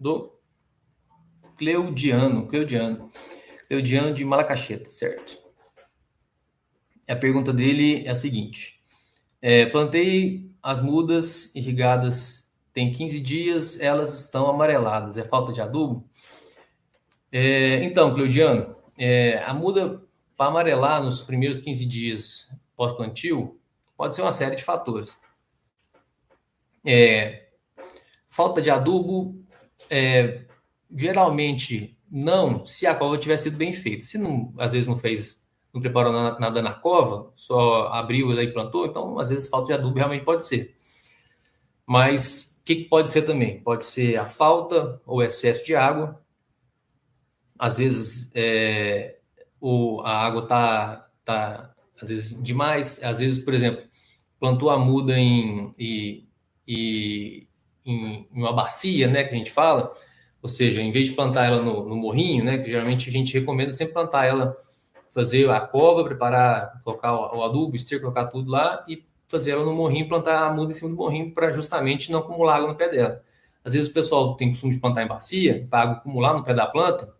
do Cleudiano de Malacacheta, certo? A pergunta dele é a seguinte: plantei as mudas irrigadas tem 15 dias, elas estão amareladas, é falta de adubo? Então, Cleudiano, a muda para amarelar nos primeiros 15 dias pós-plantio pode ser uma série de fatores. Falta de adubo, geralmente não, se a cova tiver sido bem feita. Se não, às vezes não preparou nada na cova, só abriu e plantou, então às vezes falta de adubo realmente pode ser. Mas o que pode ser também? Pode ser a falta ou excesso de água. Às vezes a água tá às vezes demais. Às vezes, por exemplo, plantou a muda em uma bacia, né, que a gente fala. Ou seja, em vez de plantar ela no morrinho, né, que geralmente a gente recomenda sempre plantar ela, fazer a cova, preparar, colocar o adubo, o esterco, colocar tudo lá e fazer ela no morrinho, plantar a muda em cima do morrinho para justamente não acumular água no pé dela. Às vezes o pessoal tem costume de plantar em bacia, para a água acumular no pé da planta,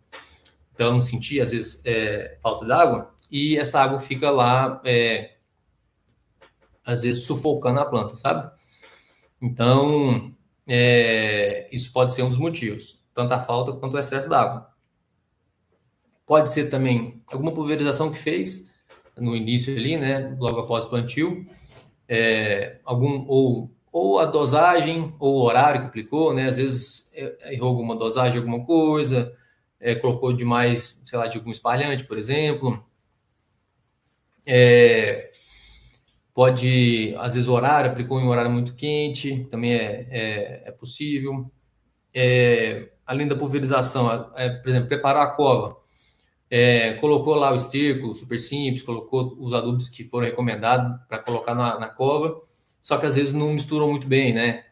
para ela não sentir, às vezes, falta d'água, e essa água fica lá, às vezes, sufocando a planta, sabe? Então, isso pode ser um dos motivos, tanto a falta quanto o excesso d'água. Pode ser também alguma pulverização que fez no início ali, né, logo após o plantio, ou a dosagem, ou o horário que aplicou, né, às vezes errou alguma dosagem, alguma coisa, colocou demais, sei lá, de algum espalhante, por exemplo. Pode, às vezes, o horário, aplicou em um horário muito quente, também é possível. Além da pulverização, por exemplo, preparar a cova, colocou lá o esterco super simples, colocou os adubos que foram recomendados para colocar na cova, só que às vezes não misturam muito bem, né?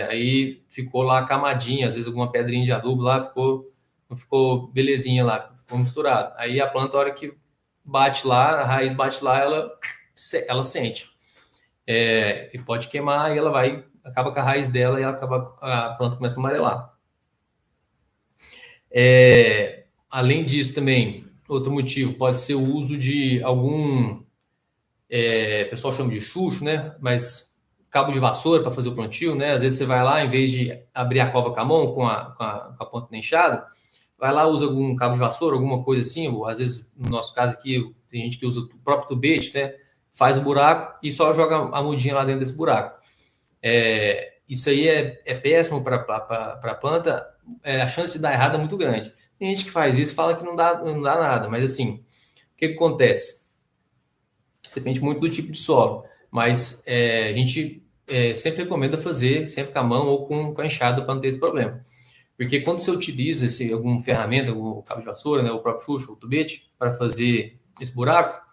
Aí ficou lá camadinha, às vezes alguma pedrinha de adubo lá não ficou belezinha lá, ficou misturado. Aí a planta, a hora que bate lá, a raiz bate lá, ela sente. E pode queimar e ela acaba com a raiz dela e a planta começa a amarelar. Além disso também, outro motivo pode ser o uso de algum, o pessoal chama de chucho, né? Mas cabo de vassoura para fazer o plantio, né? Às vezes você vai lá, em vez de abrir a cova com a mão, com a ponta enxada, vai lá, usa algum cabo de vassoura, alguma coisa assim, ou às vezes, no nosso caso aqui, tem gente que usa o próprio tubete, né? Faz o buraco e só joga a mudinha lá dentro desse buraco. Isso aí é péssimo para a planta, a chance de dar errado é muito grande. Tem gente que faz isso e fala que não dá nada, mas assim, o que acontece? Isso depende muito do tipo de solo, mas a gente sempre recomenda fazer sempre com a mão ou com a enxada para não ter esse problema. Porque quando você utiliza alguma ferramenta, o cabo de vassoura, né, o próprio chucho, o tubete, para fazer esse buraco,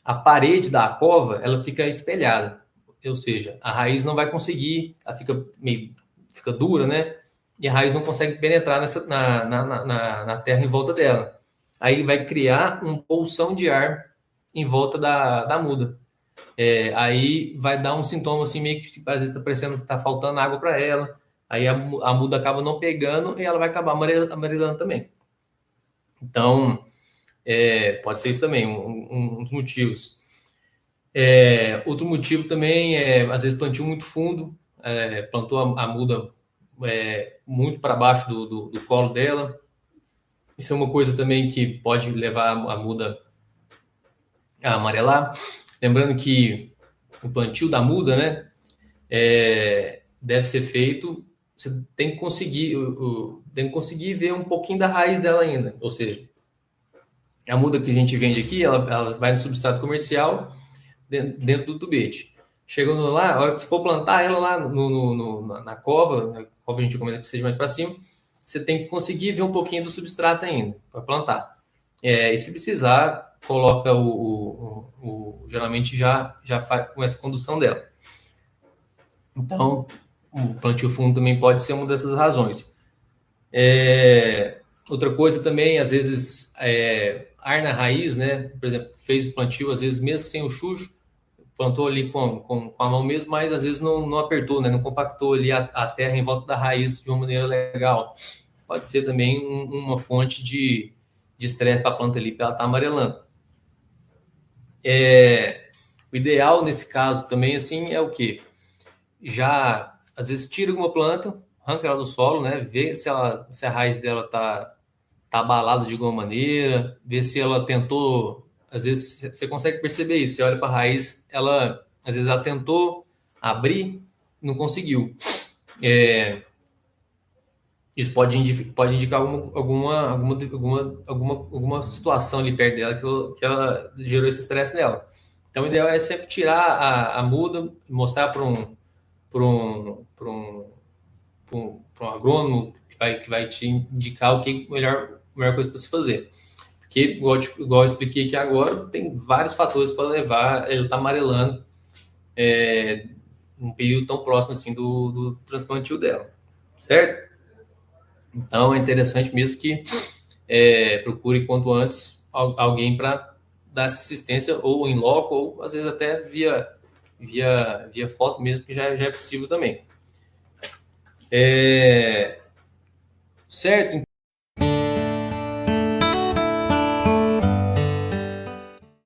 a parede da cova ela fica espelhada, ou seja, a raiz não vai conseguir, ela fica dura, né? E a raiz não consegue penetrar na terra em volta dela. Aí vai criar um bolsão de ar em volta da muda. Aí vai dar um sintoma assim, meio que às vezes está parecendo que está faltando água para ela. Aí a muda acaba não pegando e ela vai acabar amarelando também. Então, pode ser isso também, um dos motivos. Outro motivo também às vezes, plantio muito fundo, plantou a muda muito para baixo do colo dela. Isso é uma coisa também que pode levar a muda a amarelar. Lembrando que o plantio da muda, né, deve ser feito, você tem que conseguir ver um pouquinho da raiz dela ainda. Ou seja, a muda que a gente vende aqui, ela vai no substrato comercial dentro do tubete. Chegando lá, a hora que você for plantar ela lá na cova, a gente recomenda que seja mais para cima, você tem que conseguir ver um pouquinho do substrato ainda para plantar. E se precisar, coloca geralmente já faz com essa condução dela. Então, o plantio fundo também pode ser uma dessas razões. Outra coisa também, às vezes, ar na raiz, né? Por exemplo, fez o plantio, às vezes, mesmo sem o chucho, plantou ali com a mão mesmo, mas às vezes não apertou, né? Não compactou ali a terra em volta da raiz de uma maneira legal. Pode ser também uma fonte de estresse para a planta ali, para ela estar amarelando. O ideal nesse caso também, assim, é o quê? Já, às vezes, tira alguma planta, arranca ela do solo, né? Vê se a raiz dela tá abalada de alguma maneira, vê se ela tentou. Às vezes você consegue perceber isso. Você olha para a raiz, às vezes ela tentou abrir, não conseguiu. Isso pode indicar alguma situação ali perto dela que ela gerou esse estresse nela. Então, o ideal é sempre tirar a muda, mostrar para um, para um, para um agrônomo que vai te indicar o que é a melhor coisa para se fazer. Porque, igual eu expliquei aqui agora, tem vários fatores para levar ele estar amarelando num período tão próximo assim do transplantio dela, certo? Então, é interessante mesmo que procure quanto antes alguém para dar essa assistência, ou em loco, ou às vezes até via foto mesmo, que já é possível também. Certo?